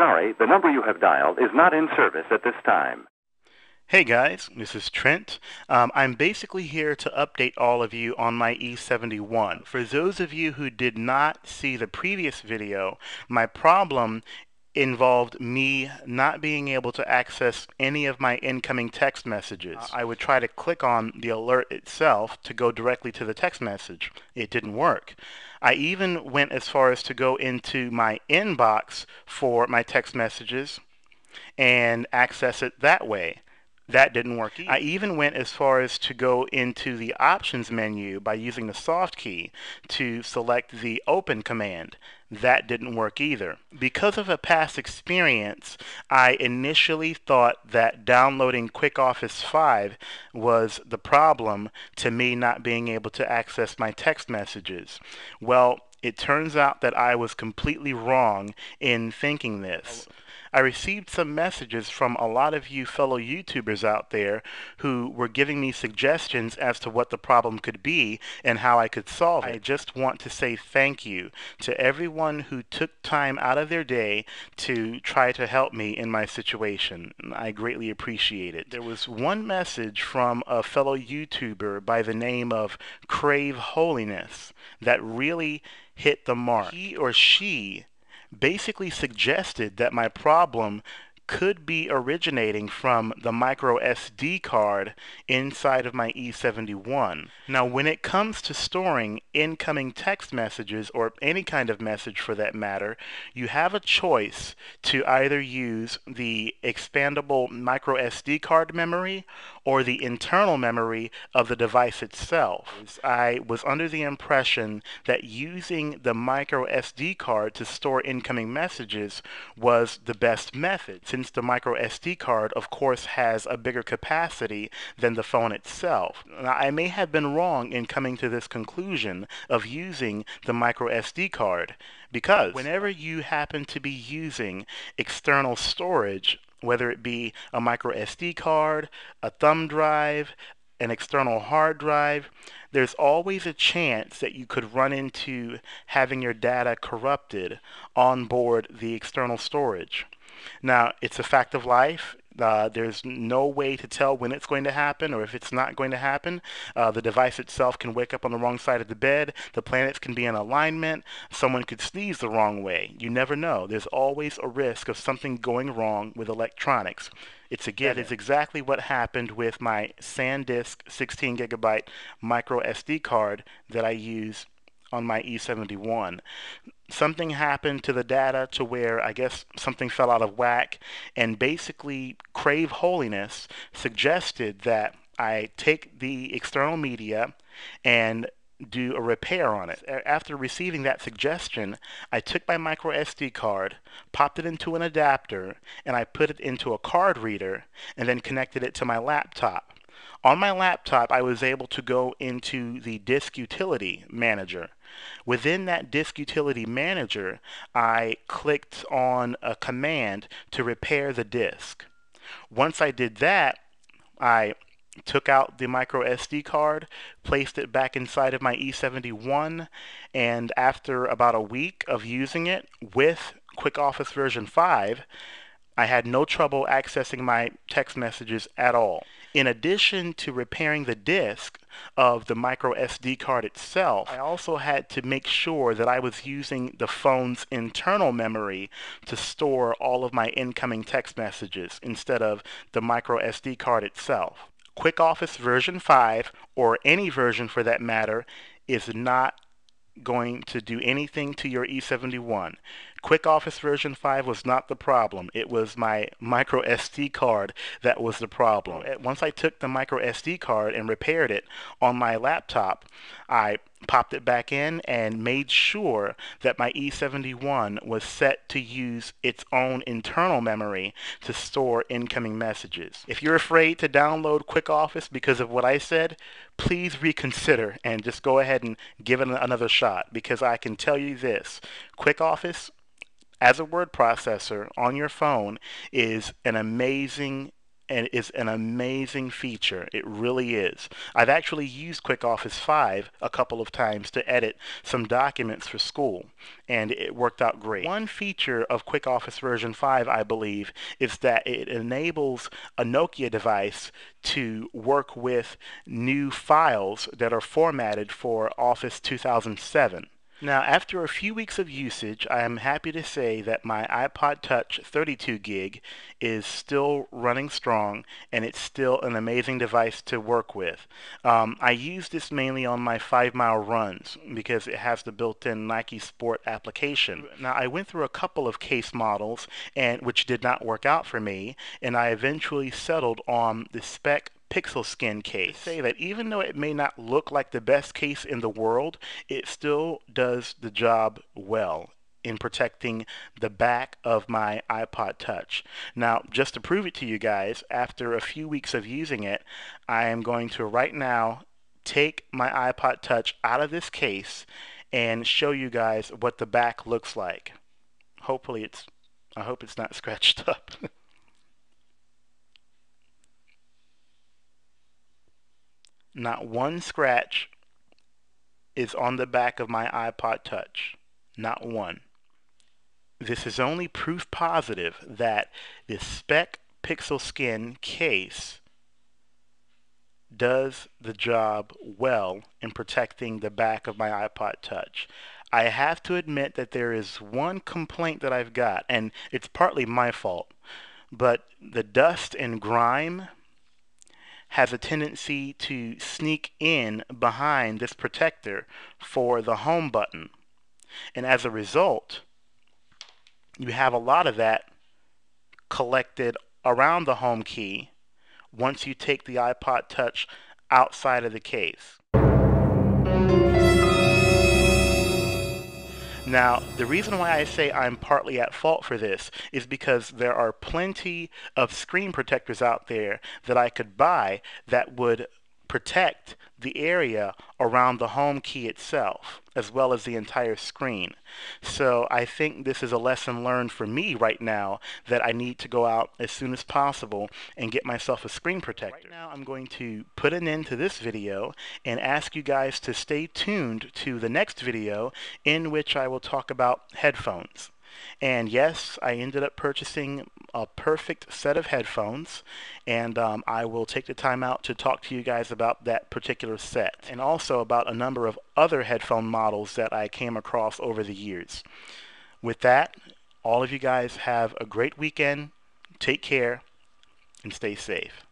sorry, the number you have dialed is not in service at this time. Hey guys, this is Trent. I'm basically here to update all of you on my E71. For those of you who did not see the previous video, my problem involved me not being able to access any of my incoming text messages. I would try to click on the alert itself to go directly to the text message. It didn't work. I even went as far as to go into my inbox for my text messages and access it that way. That didn't work either. I even went as far as to go into the options menu by using the soft key to select the open command. That didn't work either. Because of a past experience, I initially thought that downloading Quick Office 5 was the problem to me not being able to access my text messages. Well, it turns out that I was completely wrong in thinking this. I received some messages from a lot of you fellow YouTubers out there who were giving me suggestions as to what the problem could be and how I could solve it. I just want to say thank you to everyone who took time out of their day to try to help me in my situation. I greatly appreciate it. There was one message from a fellow YouTuber by the name of Crave Holiness that really hit the mark. He or she basically suggested that my problem could be originating from the micro SD card inside of my E71. Now, when it comes to storing incoming text messages, or any kind of message for that matter, you have a choice to either use the expandable micro SD card memory or the internal memory of the device itself. I was under the impression that using the micro SD card to store incoming messages was the best method, since the micro SD card, of course, has a bigger capacity than the phone itself. Now, I may have been wrong in coming to this conclusion of using the micro SD card, because whenever you happen to be using external storage, whether it be a micro SD card, a thumb drive, an external hard drive, there's always a chance that you could run into having your data corrupted on board the external storage. Now, it's a fact of life. There's no way to tell when it's going to happen or if it's not going to happen. The device itself can wake up on the wrong side of the bed. The planets can be in alignment. Someone could sneeze the wrong way. You never know. There's always a risk of something going wrong with electronics. It's a given. That is exactly what happened with my SanDisk 16 gigabyte micro SD card that I use on my E71. Something happened to the data to where I guess something fell out of whack, and basically Crave Holiness suggested that I take the external media and do a repair on it. After receiving that suggestion, I took my micro SD card, popped it into an adapter, and I put it into a card reader and then connected it to my laptop. On my laptop, I was able to go into the Disk Utility Manager. Within that Disk Utility Manager, I clicked on a command to repair the disk. Once I did that, I took out the micro SD card, placed it back inside of my E71, and after about a week of using it with Quick Office version 5, I had no trouble accessing my text messages at all. In addition to repairing the disk of the micro SD card itself, I also had to make sure that I was using the phone's internal memory to store all of my incoming text messages instead of the micro SD card itself. Quick Office version 5, or any version for that matter, is not going to do anything to your E71. Quick Office version 5 was not the problem. It was my micro SD card that was the problem. Once I took the micro SD card and repaired it on my laptop, I popped it back in and made sure that my E71 was set to use its own internal memory to store incoming messages. If you're afraid to download Quick Office because of what I said, please reconsider and just go ahead and give it another shot, because I can tell you this: Quick Office as a word processor on your phone is an amazing and it's an amazing feature. It really is. I've actually used Quick Office 5 a couple of times to edit some documents for school, and it worked out great. One feature of Quick Office version 5, I believe, is that it enables a Nokia device to work with new files that are formatted for Office 2007. Now, after a few weeks of usage, I am happy to say that my iPod Touch 32 gig is still running strong, and it's still an amazing device to work with. I use this mainly on my 5-mile runs because it has the built-in Nike Sport application. Now, I went through a couple of case models, and which did not work out for me, and I eventually settled on the spec pixel skin case. Say that even though it may not look like the best case in the world, it still does the job well in protecting the back of my iPod Touch. Now, just to prove it to you guys, after a few weeks of using it, I am going to right now take my iPod Touch out of this case and show you guys what the back looks like. I hope it's not scratched up. Not one scratch is on the back of my iPod Touch. Not one. This is only proof positive that the spec pixel skin case does the job well in protecting the back of my iPod Touch. I have to admit that there is one complaint that I've got, and it's partly my fault, but the dust and grime has a tendency to sneak in behind this protector for the home button. And as a result, you have a lot of that collected around the home key once you take the iPod Touch outside of the case. Now, the reason why I say I'm partly at fault for this is because there are plenty of screen protectors out there that I could buy that would protect the area around the home key itself, as well as the entire screen. So I think this is a lesson learned for me right now that I need to go out as soon as possible and get myself a screen protector. Right now I'm going to put an end to this video and ask you guys to stay tuned to the next video in which I will talk about headphones. And yes, I ended up purchasing a perfect set of headphones, and I will take the time out to talk to you guys about that particular set, and also about a number of other headphone models that I came across over the years. With that, all of you guys have a great weekend, take care, and stay safe.